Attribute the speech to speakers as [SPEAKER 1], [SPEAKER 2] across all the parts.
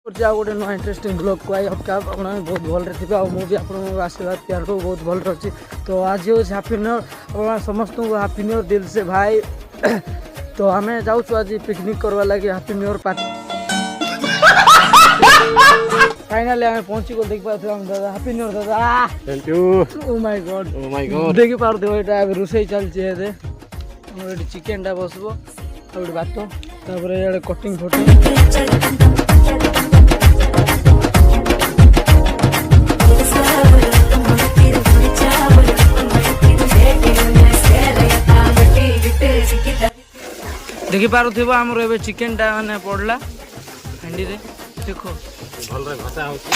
[SPEAKER 1] गोटे नुआ interesting blog को आई आपका बहुत भल थे मुझे आप आशीर्वाद प्यार को बहुत भल रही। तो आज हूँ हैप्पी न्यू ईयर समस्त को हैप्पी न्यू ईयर दिल से भाई। तो आम जाऊँ आज पिकनिक करवा लगे happy new year party. Finally आम पहुंची को देख पाते दादा हैप्पी न्यू ईयर दादा। Thank you. Oh my God देख पारथो एटा रोसई चलती चिकेन टा बसबो गोटे भात तापर कटिंग फोटिंग देखी पारुथिबो हमर एबे चिकेन टा माने पड़ला हांडी रे देखो भल रे भाषा होची।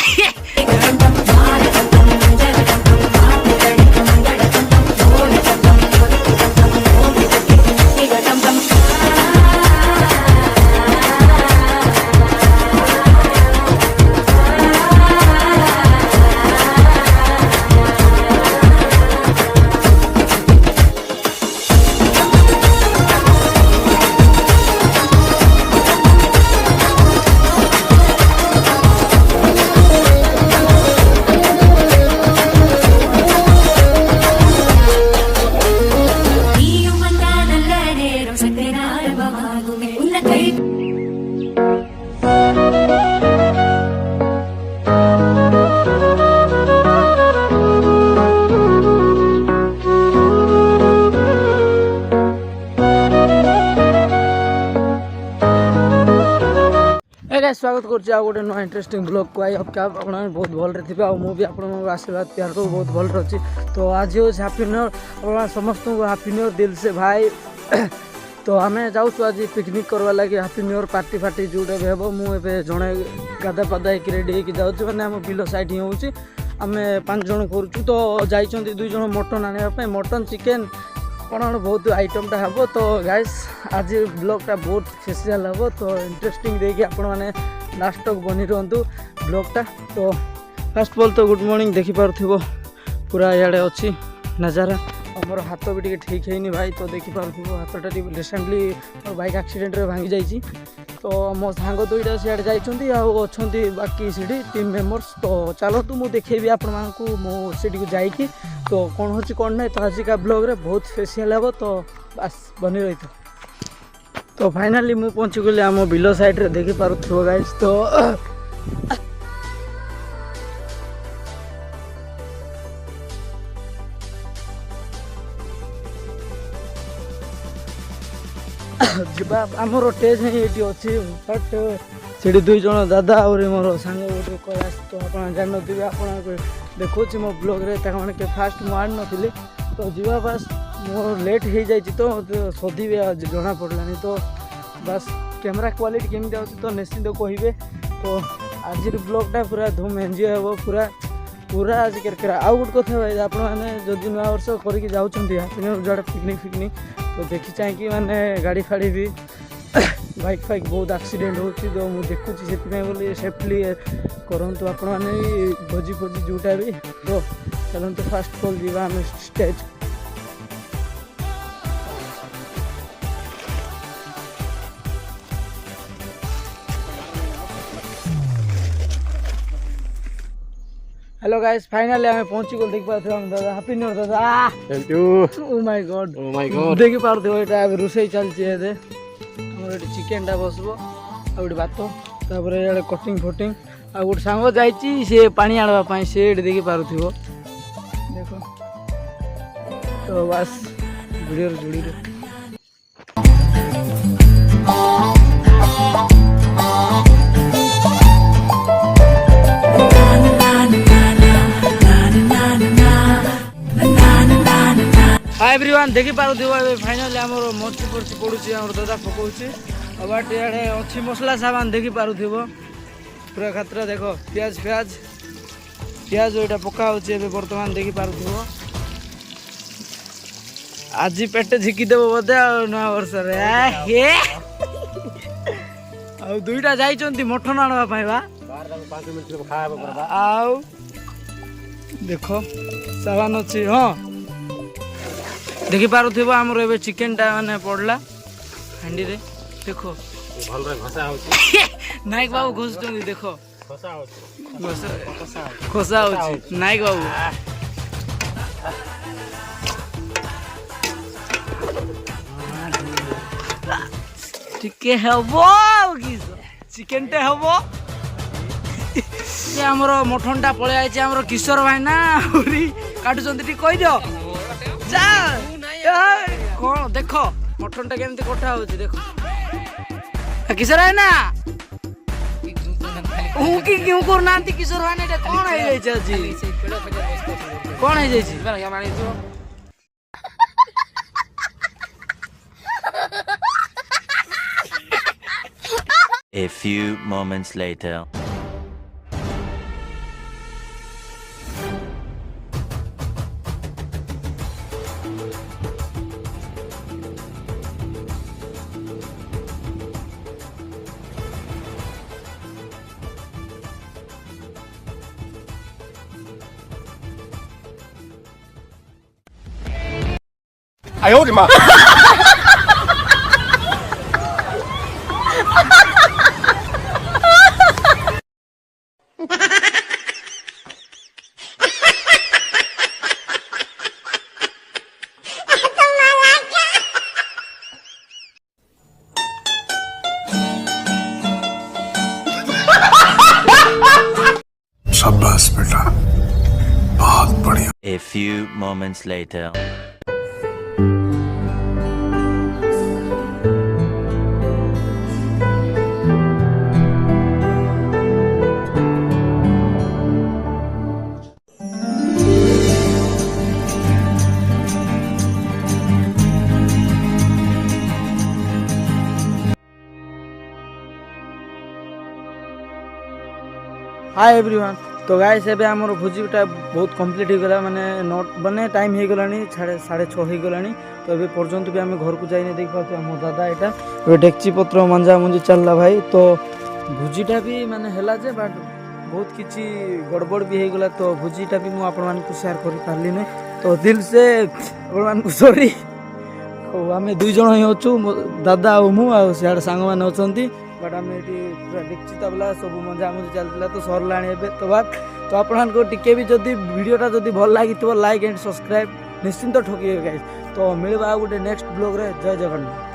[SPEAKER 1] स्वागत कर गोटे नुआ इंटरेस्टिंग ब्लॉग को आई आपका बहुत भल थे मुझे आप आशीर्वाद प्यार को बहुत भल रही। तो आज हूँ हैप्पी न्यू ईयर समस्त को हैप्पी न्यू ईयर दिल से भाई। तो आम जाऊँ आज पिकनिक करवा लगे happy new year party forty जोटा भी हम मुझे जड़े गाधा पादा होकर रेडी होकर जाऊँ मैंने आम बिल साइड ही हूँ आम 5 जन करूँ। तो जाइए 2 जन मटन आने मटन चिकेन कौन बहुत आइटमटा हम। तो गाइस आज ब्लॉगटा बहुत स्पेशल हम तो इंटरेस्टिंग देखिए आपण मैंने लास्ट तक बनी रुहतु ब्लॉगटा। तो फर्स्ट ऑफ ऑल तो गुड मॉर्निंग देखी पार्थिव पूरा इे अच्छी नजारा मोर हाथ भी टे ठीक है भाई। तो देखी पार्थिव हाथटा रिसेंटली मोर बाइक एक्सीडेंट रे भांगी जाइए। तो मो सांग 2टा सियाड़े जाइछंती अच्छा बाकी सीढ़ी टीम मेम्बर्स। तो चलतु मुझे देखेबी आपण मानकू मो सीटी जाइकी तो कौन होची कौन नहीं। तो आज का ब्लॉग रे बहुत स्पेशल हम तो बस बनी रही था। तो फाइनली मुझे पहुँची गली आम बिल साइड रे देखी पारुथिबो गाइस। तो आमर टेज ये अच्छी बट से 2 जन दादा और मोर सांग गोटे कैलाश। तो आप जान आप देखुची मो ब्लॉग रे मैंने के फास्ट मुझे नी तो जीवा बस मोर लेट हो जाए तो सदी जना पड़लानी। तो बस कैमरा क्वालिटी केमती अच्छे तो निश्चिंत कहे। तो आज ब्लॉगटा पूरा धूम एंजॉय हम पूरा पूरा आज केरकेरा आउ गोटे कथा भाई आप जदि नुआ वर्ष करके जाऊँगा पिकनिक फिकनिक तो देखी चाहिए माने गाड़ी फाड़ी भी बाइक फाइक बहुत एक्सीडेंट होती। तो मुझे देखुची से बोली सेफ्टली करंतु आपण मैंने भोजी फोजी जोटा भी। तो चलते फास्ट फॉल जीवा आम स्टेज। हेलो गाइस फाइनली आम पहुंची को देख पाते दादा हैप्पी न्यू ईयर दादा। Thank you. Oh my God देख पारथो एटा रोसई चलती गोटे चिकेन टा बसबो गोटे भात तापर कटिंग फोटिंग गोटे सांग जाइए सी पानी आनवाई से देखी पारुथिबो देखो। तो बस वीडियो जोड़ी रे एवरीवन देखी पारुथिबो फाइनली आमर मर्ची पर्ची पड़ुची दादा पकाउची बाट इे अच्छी मसला सामान देखी पारुथिबो पूरा खातरा देखो प्याज प्याज प्याज यहाँ पका बर्तमान देखी पारुथिबो। आज पेट झिकीदेव बोधे नुआ वर्ष आ 2टा जाइछंती मटन आनवाई बा आउ देखो सामान अच्छी। हाँ देखी पारुथिबो हमर एबे चिकेन टा माने पड़ला हांडी रे देखो
[SPEAKER 2] ଭଲରେ ଘଷା ହଉଛି
[SPEAKER 1] ନାୟକ ବାବୁ ଘୋଷୁଛନ୍ତି ଦେଖ
[SPEAKER 2] ଘଷା ହଉଛି
[SPEAKER 1] ଖୋସା ହଉଛି ନାୟକ ବାବୁ ଟିକେ ହେବ ଚିକେନ ଟେ ହେବ ଆମର ମଟନ ଟା ପଳେଇ ଆଇଛି ଆମର କିଶୋର ଭାଇ ନା ଆହୁରି କାଟୁଛନ୍ତି ଟିକେ କହିଦିଅ ଯା କଣ ଦେଖ ମଟନ ଟା କେମିତି କଟା ହଉଛି ଦେଖ କିଶୋର ଭାଇ ନା କି କେଉଁ କରୁନାହାନ୍ତି କିଶୋର ଭାଇ ନା କଣ ହେଇଯାଇଛି ଆଜି କଣ ହେଇଯାଇଛି
[SPEAKER 3] A few moments later.
[SPEAKER 2] Eh呦我的妈！
[SPEAKER 4] शाबाश बेटा बहुत बढ़िया।
[SPEAKER 3] A few moments later.
[SPEAKER 1] Hi everyone तो गाइस एबे हमर भोजीटा बहुत कंप्लीट हो गला माने नोट बने टाइम हो गलानी 6:30 हो गलानी तो एबे पर्यंत भी हम घर को जाइने देख पाते हम दादा एटा एबे डेक्ची पत्र मंजा मंजी चलला भाई तो भोजीटा भी माने हला जे बट बहुत किछि गड़बड़ भी हो गला तो भोजीटा भी मु आपन मान को शेयर करि पारली नै तो दिल से आपन मान को सॉरी ओ हमें दुई जण ही होचु दादा और मु आ सियाड सांग मान होचंती बट आम ये पूरा डेक्ची तबला सब मजा मजी चलता तो सरला तो बात तो आपको टिके भी जदि वीडियोटा जदि भल लगी लाइक एंड सब्सक्राइब निश्चिंत ठकिए गाइस तो मिलवा गोटे नेक्स्ट ब्लॉग रे जय जगन्नाथ।